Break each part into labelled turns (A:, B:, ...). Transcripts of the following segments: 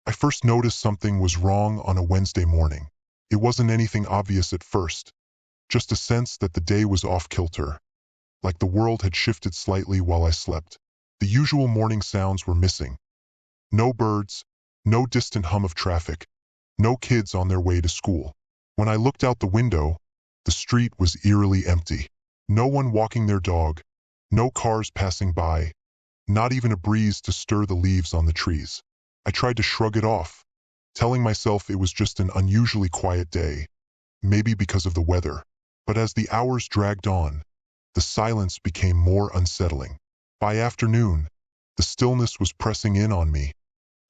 A: I first noticed something was wrong on a Wednesday morning. It wasn't anything obvious at first, just a sense that the day was off kilter, like the world had shifted slightly while I slept. The usual morning sounds were missing. No birds, no distant hum of traffic, no kids on their way to school. When I looked out the window, the street was eerily empty. No one walking their dog, no cars passing by, not even a breeze to stir the leaves on the trees. I tried to shrug it off, telling myself it was just an unusually quiet day, maybe because of the weather. But as the hours dragged on, the silence became more unsettling. By afternoon, the stillness was pressing in on me,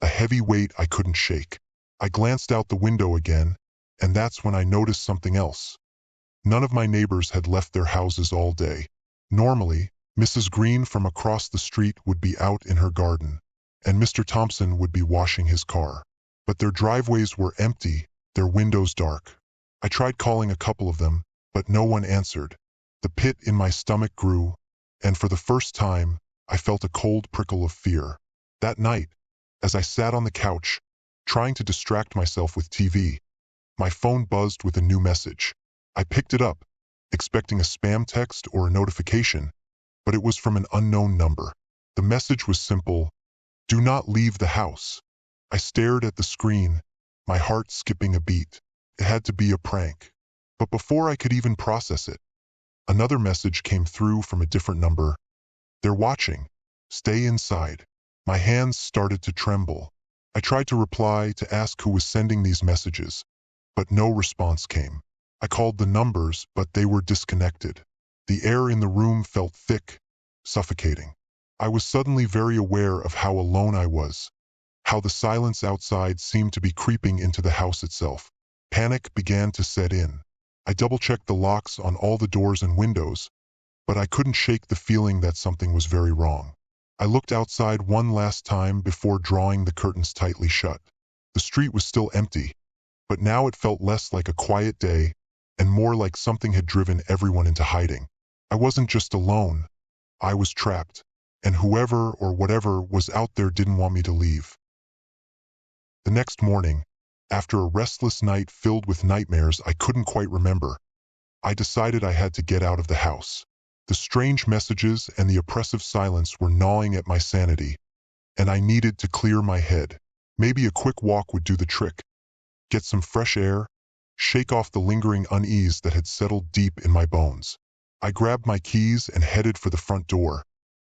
A: a heavy weight I couldn't shake. I glanced out the window again, and that's when I noticed something else. None of my neighbors had left their houses all day. Normally, Mrs. Green from across the street would be out in her garden, and Mr. Thompson would be washing his car. But their driveways were empty, their windows dark. I tried calling a couple of them, but no one answered. The pit in my stomach grew, and for the first time, I felt a cold prickle of fear. That night, as I sat on the couch, trying to distract myself with TV, my phone buzzed with a new message. I picked it up, expecting a spam text or a notification, but it was from an unknown number. The message was simple: "Do not leave the house." I stared at the screen, my heart skipping a beat. It had to be a prank. But before I could even process it, another message came through from a different number. "They're watching. Stay inside." My hands started to tremble. I tried to reply to ask who was sending these messages, but no response came. I called the numbers, but they were disconnected. The air in the room felt thick, suffocating. I was suddenly very aware of how alone I was, how the silence outside seemed to be creeping into the house itself. Panic began to set in. I double-checked the locks on all the doors and windows, but I couldn't shake the feeling that something was very wrong. I looked outside one last time before drawing the curtains tightly shut. The street was still empty, but now it felt less like a quiet day and more like something had driven everyone into hiding. I wasn't just alone, I was trapped, and whoever or whatever was out there didn't want me to leave. The next morning, after a restless night filled with nightmares I couldn't quite remember, I decided I had to get out of the house. The strange messages and the oppressive silence were gnawing at my sanity, and I needed to clear my head. Maybe a quick walk would do the trick. Get some fresh air, shake off the lingering unease that had settled deep in my bones. I grabbed my keys and headed for the front door,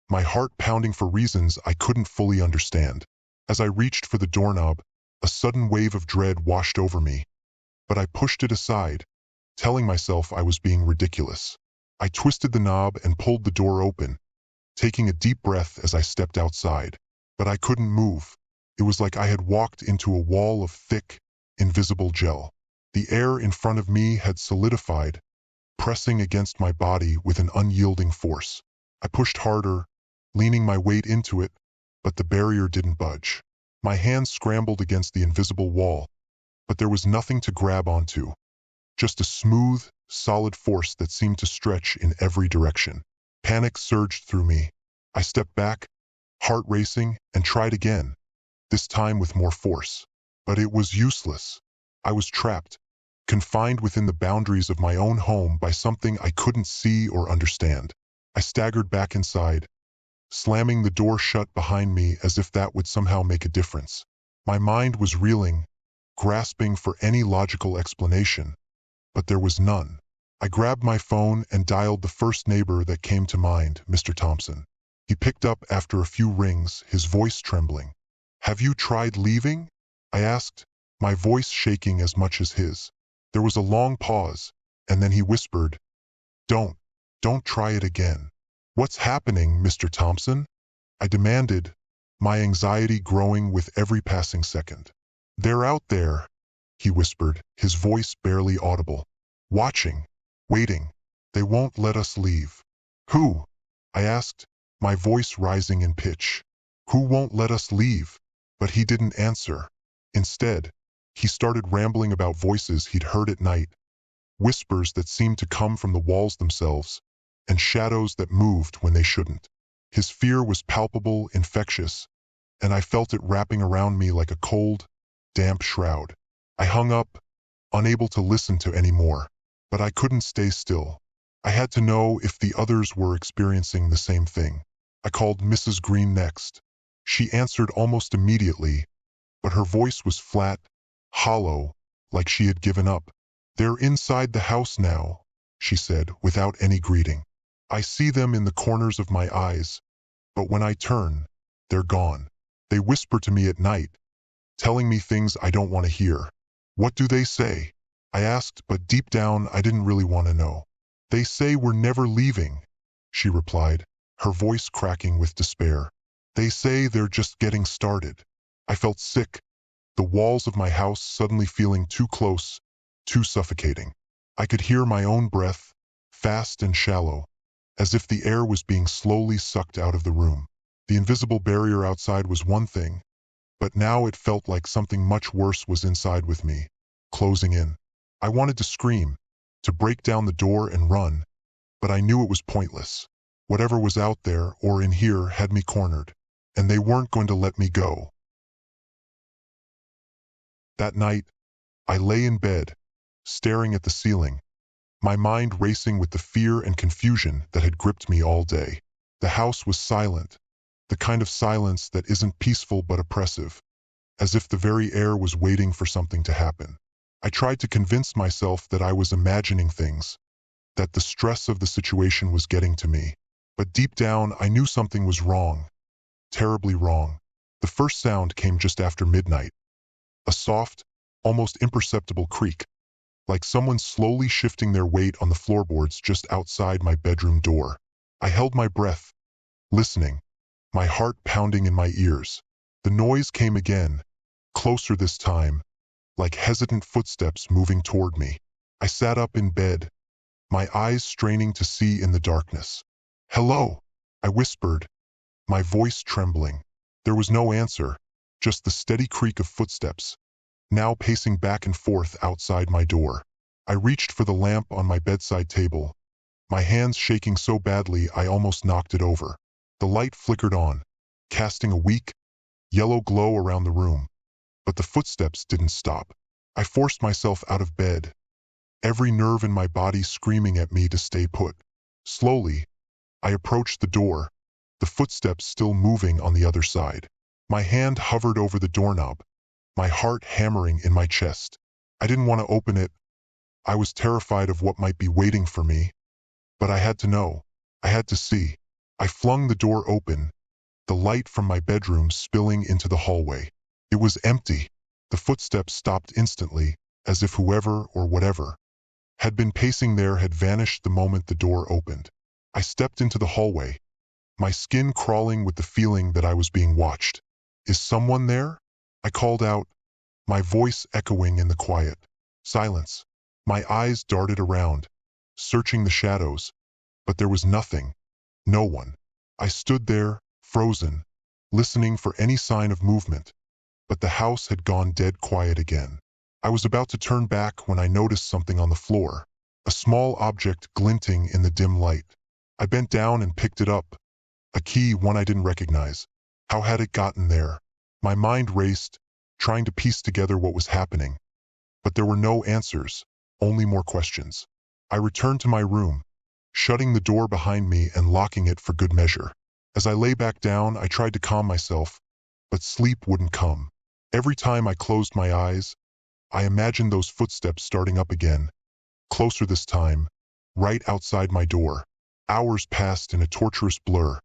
A: my heart pounding for reasons I couldn't fully understand. As I reached for the doorknob, a sudden wave of dread washed over me, but I pushed it aside, telling myself I was being ridiculous. I twisted the knob and pulled the door open, taking a deep breath as I stepped outside. But I couldn't move. It was like I had walked into a wall of thick, invisible gel. The air in front of me had solidified, pressing against my body with an unyielding force. I pushed harder, leaning my weight into it, but the barrier didn't budge. My hands scrambled against the invisible wall, but there was nothing to grab onto. Just a smooth, solid force that seemed to stretch in every direction. Panic surged through me. I stepped back, heart racing, and tried again, this time with more force. But it was useless. I was trapped, confined within the boundaries of my own home by something I couldn't see or understand. I staggered back inside, slamming the door shut behind me as if that would somehow make a difference. My mind was reeling, grasping for any logical explanation, but there was none. I grabbed my phone and dialed the first neighbor that came to mind, Mr. Thompson. He picked up after a few rings, his voice trembling. "Have you tried leaving?" I asked, my voice shaking as much as his. There was a long pause, and then he whispered, Don't try it again." "What's happening, Mr. Thompson?" I demanded, my anxiety growing with every passing second. "They're out there," he whispered, his voice barely audible. "Watching, waiting. They won't let us leave." "Who?" I asked, my voice rising in pitch. "Who won't let us leave?" But he didn't answer. Instead, he started rambling about voices he'd heard at night, whispers that seemed to come from the walls themselves, and shadows that moved when they shouldn't. His fear was palpable, infectious, and I felt it wrapping around me like a cold, damp shroud. I hung up, unable to listen to any more, but I couldn't stay still. I had to know if the others were experiencing the same thing. I called Mrs. Green next. She answered almost immediately, but her voice was flat, hollow, like she had given up. "They're inside the house now," she said, without any greeting. "I see them in the corners of my eyes, but when I turn, they're gone. They whisper to me at night, telling me things I don't want to hear." "What do they say?" I asked, but deep down I didn't really want to know. "They say we're never leaving," she replied, her voice cracking with despair. "They say they're just getting started." I felt sick, the walls of my house suddenly feeling too close, too suffocating. I could hear my own breath, fast and shallow, as if the air was being slowly sucked out of the room. The invisible barrier outside was one thing, but now it felt like something much worse was inside with me, closing in. I wanted to scream, to break down the door and run, but I knew it was pointless. Whatever was out there or in here had me cornered, and they weren't going to let me go. That night, I lay in bed, staring at the ceiling, my mind racing with the fear and confusion that had gripped me all day. The house was silent, the kind of silence that isn't peaceful but oppressive, as if the very air was waiting for something to happen. I tried to convince myself that I was imagining things, that the stress of the situation was getting to me. But deep down, I knew something was wrong, terribly wrong. The first sound came just after midnight, a soft, almost imperceptible creak, like someone slowly shifting their weight on the floorboards just outside my bedroom door. I held my breath, listening, my heart pounding in my ears. The noise came again, closer this time, like hesitant footsteps moving toward me. I sat up in bed, my eyes straining to see in the darkness. "Hello," I whispered, my voice trembling. There was no answer, just the steady creak of footsteps, now pacing back and forth outside my door. I reached for the lamp on my bedside table, my hands shaking so badly I almost knocked it over. The light flickered on, casting a weak, yellow glow around the room, but the footsteps didn't stop. I forced myself out of bed, every nerve in my body screaming at me to stay put. Slowly, I approached the door, the footsteps still moving on the other side. My hand hovered over the doorknob, my heart hammering in my chest. I didn't want to open it. I was terrified of what might be waiting for me, but I had to know. I had to see. I flung the door open, the light from my bedroom spilling into the hallway. It was empty. The footsteps stopped instantly, as if whoever or whatever had been pacing there had vanished the moment the door opened. I stepped into the hallway, my skin crawling with the feeling that I was being watched. "Is someone there?" I called out, my voice echoing in the quiet. Silence. My eyes darted around, searching the shadows, but there was nothing, no one. I stood there, frozen, listening for any sign of movement, but the house had gone dead quiet again. I was about to turn back when I noticed something on the floor, a small object glinting in the dim light. I bent down and picked it up, a key, one I didn't recognize. How had it gotten there? My mind raced, trying to piece together what was happening. But there were no answers, only more questions. I returned to my room, shutting the door behind me and locking it for good measure. As I lay back down, I tried to calm myself, but sleep wouldn't come. Every time I closed my eyes, I imagined those footsteps starting up again, closer this time, right outside my door. Hours passed in a torturous blur,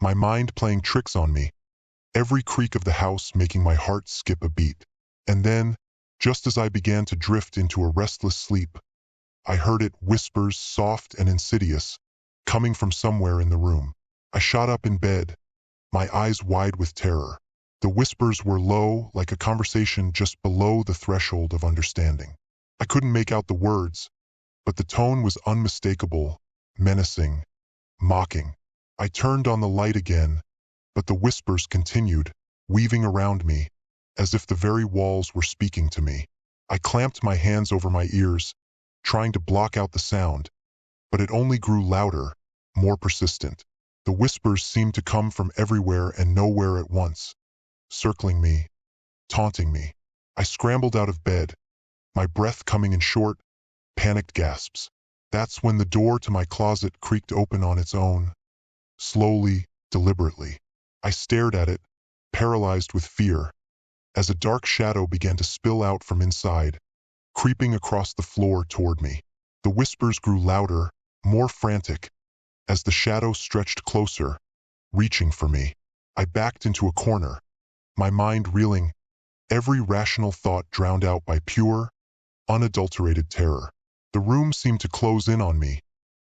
A: my mind playing tricks on me, every creak of the house making my heart skip a beat. And then, just as I began to drift into a restless sleep, I heard it, whispers soft and insidious, coming from somewhere in the room. I shot up in bed, my eyes wide with terror. The whispers were low, like a conversation just below the threshold of understanding. I couldn't make out the words, but the tone was unmistakable, menacing, mocking. I turned on the light again, but the whispers continued, weaving around me, as if the very walls were speaking to me. I clamped my hands over my ears, trying to block out the sound, but it only grew louder, more persistent. The whispers seemed to come from everywhere and nowhere at once, circling me, taunting me. I scrambled out of bed, my breath coming in short, panicked gasps. That's when the door to my closet creaked open on its own. Slowly, deliberately. I stared at it, paralyzed with fear, as a dark shadow began to spill out from inside, creeping across the floor toward me. The whispers grew louder, more frantic, as the shadow stretched closer, reaching for me. I backed into a corner, my mind reeling, every rational thought drowned out by pure, unadulterated terror. The room seemed to close in on me,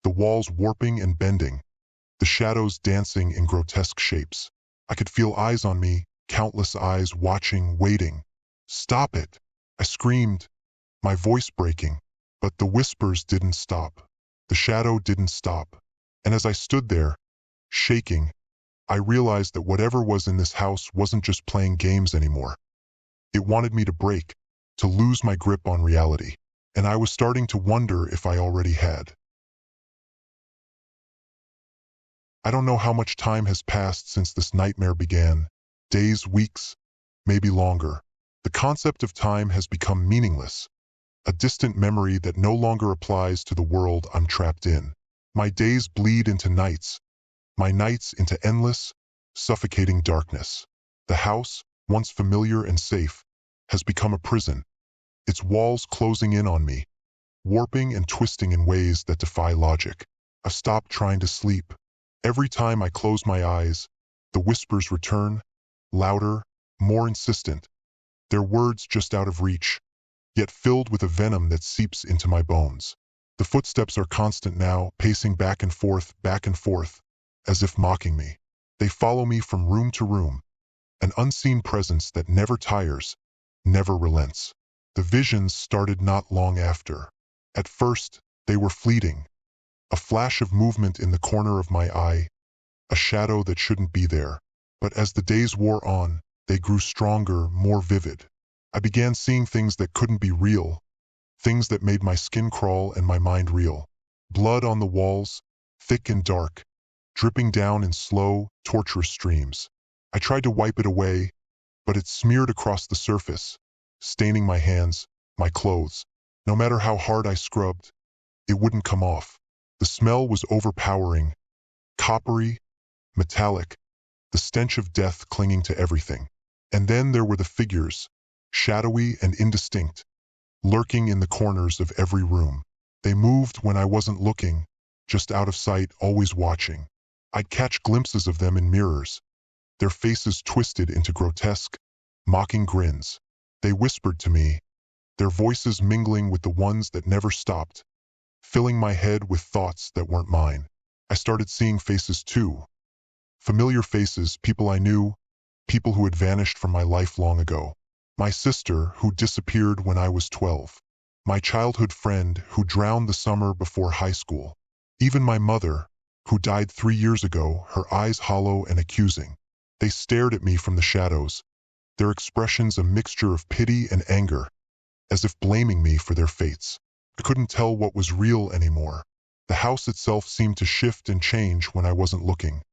A: the walls warping and bending, the shadows dancing in grotesque shapes. I could feel eyes on me, countless eyes watching, waiting. "Stop it!" I screamed, my voice breaking. But the whispers didn't stop. The shadow didn't stop. And as I stood there, shaking, I realized that whatever was in this house wasn't just playing games anymore. It wanted me to break, to lose my grip on reality. And I was starting to wonder if I already had. I don't know how much time has passed since this nightmare began. Days, weeks, maybe longer. The concept of time has become meaningless, a distant memory that no longer applies to the world I'm trapped in. My days bleed into nights, my nights into endless, suffocating darkness. The house, once familiar and safe, has become a prison, its walls closing in on me, warping and twisting in ways that defy logic. I've stopped trying to sleep. Every time I close my eyes, the whispers return, louder, more insistent, their words just out of reach, yet filled with a venom that seeps into my bones. The footsteps are constant now, pacing back and forth, as if mocking me. They follow me from room to room, an unseen presence that never tires, never relents. The visions started not long after. At first, they were fleeting. A flash of movement in the corner of my eye, a shadow that shouldn't be there. But as the days wore on, they grew stronger, more vivid. I began seeing things that couldn't be real, things that made my skin crawl and my mind reel. Blood on the walls, thick and dark, dripping down in slow, torturous streams. I tried to wipe it away, but it smeared across the surface, staining my hands, my clothes. No matter how hard I scrubbed, it wouldn't come off. The smell was overpowering, coppery, metallic, the stench of death clinging to everything. And then there were the figures, shadowy and indistinct, lurking in the corners of every room. They moved when I wasn't looking, just out of sight, always watching. I'd catch glimpses of them in mirrors, their faces twisted into grotesque, mocking grins. They whispered to me, their voices mingling with the ones that never stopped, filling my head with thoughts that weren't mine. I started seeing faces too. Familiar faces, people I knew, people who had vanished from my life long ago. My sister, who disappeared when I was 12. My childhood friend, who drowned the summer before high school. Even my mother, who died 3 years ago, her eyes hollow and accusing. They stared at me from the shadows, their expressions a mixture of pity and anger, as if blaming me for their fates. I couldn't tell what was real anymore. The house itself seemed to shift and change when I wasn't looking.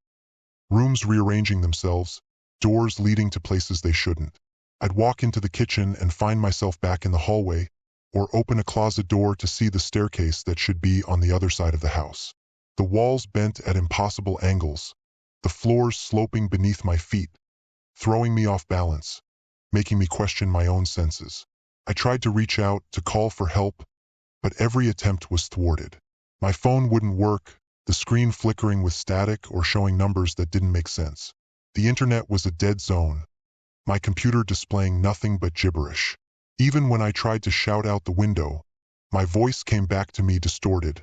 A: Rooms rearranging themselves, doors leading to places they shouldn't. I'd walk into the kitchen and find myself back in the hallway, or open a closet door to see the staircase that should be on the other side of the house. The walls bent at impossible angles, the floors sloping beneath my feet, throwing me off balance, making me question my own senses. I tried to reach out, to call for help, but every attempt was thwarted. My phone wouldn't work, the screen flickering with static or showing numbers that didn't make sense. The internet was a dead zone, my computer displaying nothing but gibberish. Even when I tried to shout out the window, my voice came back to me distorted,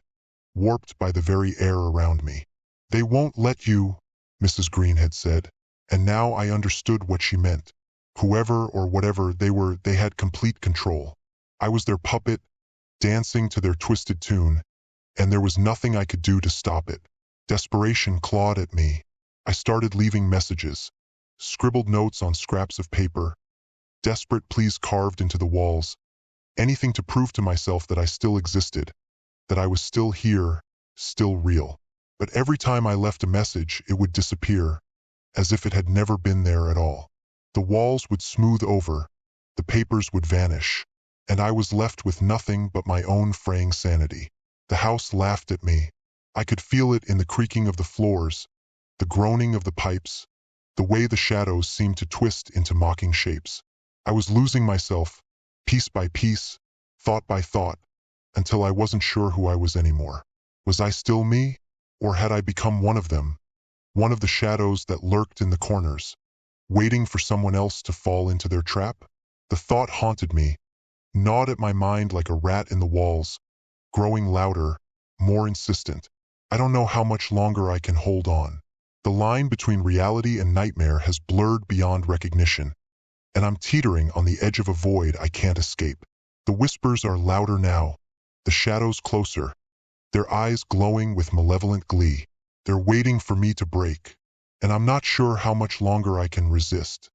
A: warped by the very air around me. "They won't let you," Mrs. Green had said, and now I understood what she meant. Whoever or whatever they were, they had complete control. I was their puppet, dancing to their twisted tune, and there was nothing I could do to stop it. Desperation clawed at me. I started leaving messages, scribbled notes on scraps of paper, desperate pleas carved into the walls, anything to prove to myself that I still existed, that I was still here, still real. But every time I left a message, it would disappear, as if it had never been there at all. The walls would smooth over, the papers would vanish, and I was left with nothing but my own fraying sanity. The house laughed at me. I could feel it in the creaking of the floors, the groaning of the pipes, the way the shadows seemed to twist into mocking shapes. I was losing myself, piece by piece, thought by thought, until I wasn't sure who I was anymore. Was I still me, or had I become one of them, one of the shadows that lurked in the corners, waiting for someone else to fall into their trap? The thought haunted me, gnawed at my mind like a rat in the walls, growing louder, more insistent. I don't know how much longer I can hold on. The line between reality and nightmare has blurred beyond recognition, and I'm teetering on the edge of a void I can't escape. The whispers are louder now, the shadows closer, their eyes glowing with malevolent glee. They're waiting for me to break, and I'm not sure how much longer I can resist.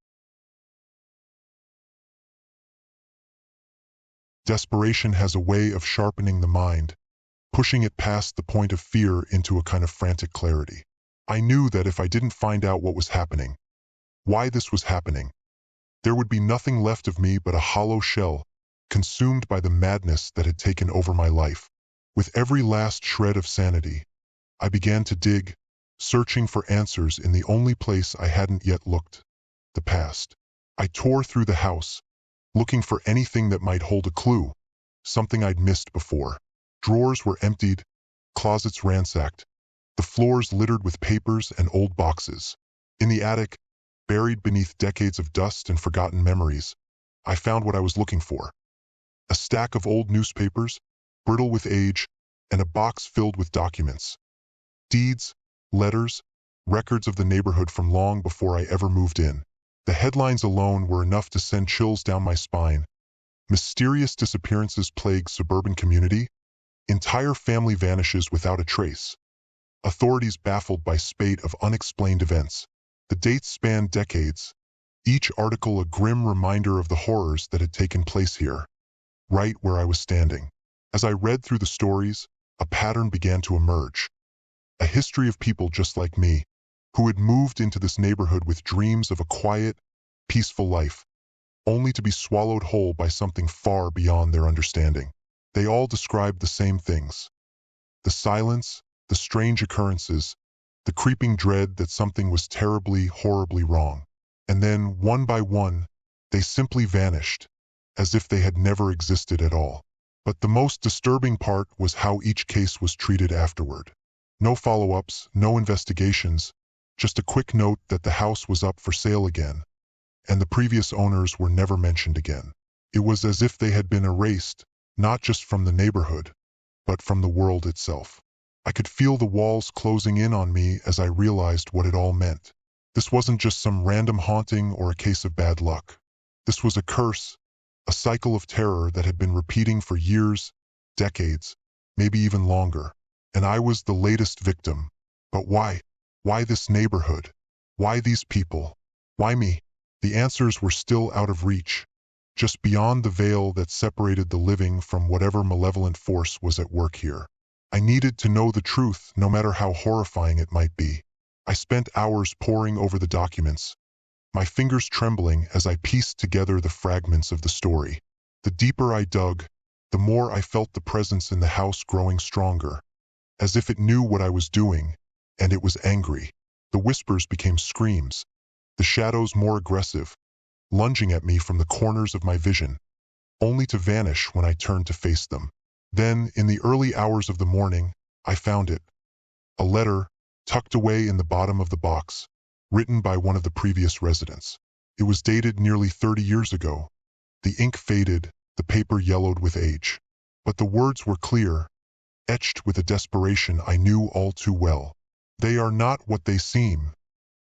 A: Desperation has a way of sharpening the mind, pushing it past the point of fear into a kind of frantic clarity. I knew that if I didn't find out what was happening, why this was happening, there would be nothing left of me but a hollow shell, consumed by the madness that had taken over my life. With every last shred of sanity, I began to dig, searching for answers in the only place I hadn't yet looked, the past. I tore through the house, looking for anything that might hold a clue, something I'd missed before. Drawers were emptied, closets ransacked, the floors littered with papers and old boxes. In the attic, buried beneath decades of dust and forgotten memories, I found what I was looking for. A stack of old newspapers, brittle with age, and a box filled with documents. Deeds, letters, records of the neighborhood from long before I ever moved in. The headlines alone were enough to send chills down my spine. Mysterious disappearances plague suburban community. Entire family vanishes without a trace. Authorities baffled by spate of unexplained events. The dates spanned decades, each article a grim reminder of the horrors that had taken place here, right where I was standing. As I read through the stories, a pattern began to emerge. A history of people just like me, who had moved into this neighborhood with dreams of a quiet, peaceful life, only to be swallowed whole by something far beyond their understanding. They all described the same things. The silence, the strange occurrences, the creeping dread that something was terribly, horribly wrong. And then, one by one, they simply vanished, as if they had never existed at all. But the most disturbing part was how each case was treated afterward. No follow-ups, no investigations, just a quick note that the house was up for sale again, and the previous owners were never mentioned again. It was as if they had been erased, not just from the neighborhood, but from the world itself. I could feel the walls closing in on me as I realized what it all meant. This wasn't just some random haunting or a case of bad luck. This was a curse, a cycle of terror that had been repeating for years, decades, maybe even longer. And I was the latest victim. But why? Why this neighborhood? Why these people? Why me? The answers were still out of reach, just beyond the veil that separated the living from whatever malevolent force was at work here. I needed to know the truth, no matter how horrifying it might be. I spent hours poring over the documents, my fingers trembling as I pieced together the fragments of the story. The deeper I dug, the more I felt the presence in the house growing stronger, as if it knew what I was doing, and it was angry. The whispers became screams, the shadows more aggressive, lunging at me from the corners of my vision, only to vanish when I turned to face them. Then, in the early hours of the morning, I found it. A letter, tucked away in the bottom of the box, written by one of the previous residents. It was dated nearly 30 years ago. The ink faded, the paper yellowed with age. But the words were clear, etched with a desperation I knew all too well. "They are not what they seem,"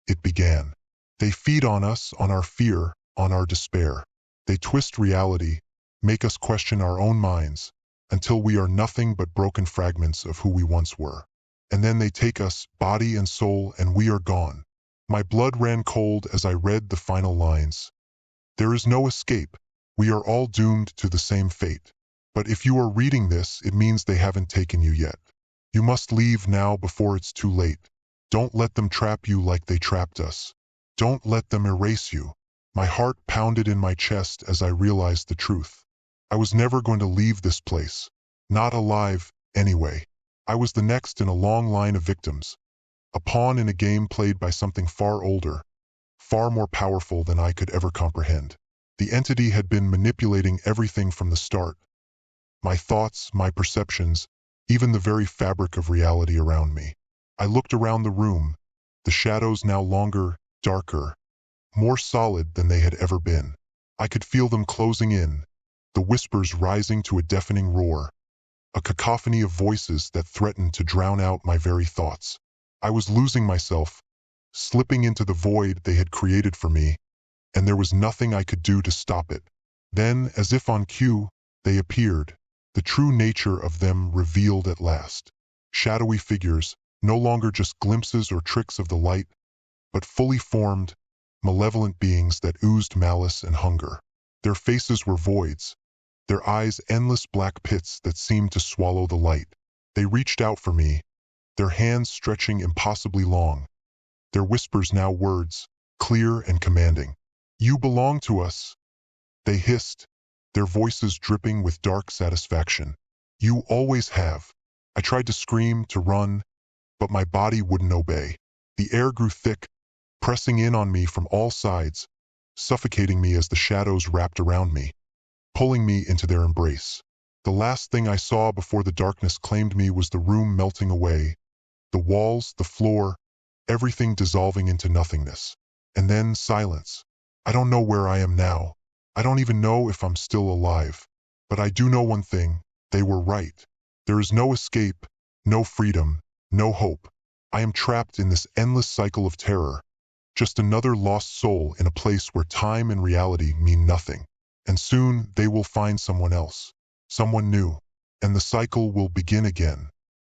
A: it began. "They feed on us, on our fear, on our despair. They twist reality, make us question our own minds, until we are nothing but broken fragments of who we once were. And then they take us, body and soul, and we are gone." My blood ran cold as I read the final lines. There is no escape. We are all doomed to the same fate. But if you are reading this, it means they haven't taken you yet. You must leave now before it's too late. Don't let them trap you like they trapped us. Don't let them erase you. My heart pounded in my chest as I realized the truth. I was never going to leave this place. Not alive, anyway. I was the next in a long line of victims. A pawn in a game played by something far older, far more powerful than I could ever comprehend. The entity had been manipulating everything from the start. My thoughts, my perceptions, even the very fabric of reality around me. I looked around the room, the shadows now longer, darker, more solid than they had ever been. I could feel them closing in, the whispers rising to a deafening roar, a cacophony of voices that threatened to drown out my very thoughts. I was losing myself, slipping into the void they had created for me, and there was nothing I could do to stop it. Then, as if on cue, they appeared, the true nature of them revealed at last. Shadowy figures, no longer just glimpses or tricks of the light, but fully formed, malevolent beings that oozed malice and hunger. Their faces were voids, their eyes endless black pits that seemed to swallow the light. They reached out for me, their hands stretching impossibly long, their whispers now words, clear and commanding. "You belong to us," they hissed, their voices dripping with dark satisfaction. "You always have." I tried to scream, to run, but my body wouldn't obey. The air grew thick, pressing in on me from all sides, suffocating me as the shadows wrapped around me, pulling me into their embrace. The last thing I saw before the darkness claimed me was the room melting away, the walls, the floor, everything dissolving into nothingness. And then silence. I don't know where I am now. I don't even know if I'm still alive. But I do know one thing, they were right. There is no escape, no freedom, no hope. I am trapped in this endless cycle of terror, just another lost soul in a place where time and reality mean nothing. And soon they will find someone else, someone new, and the cycle will begin again.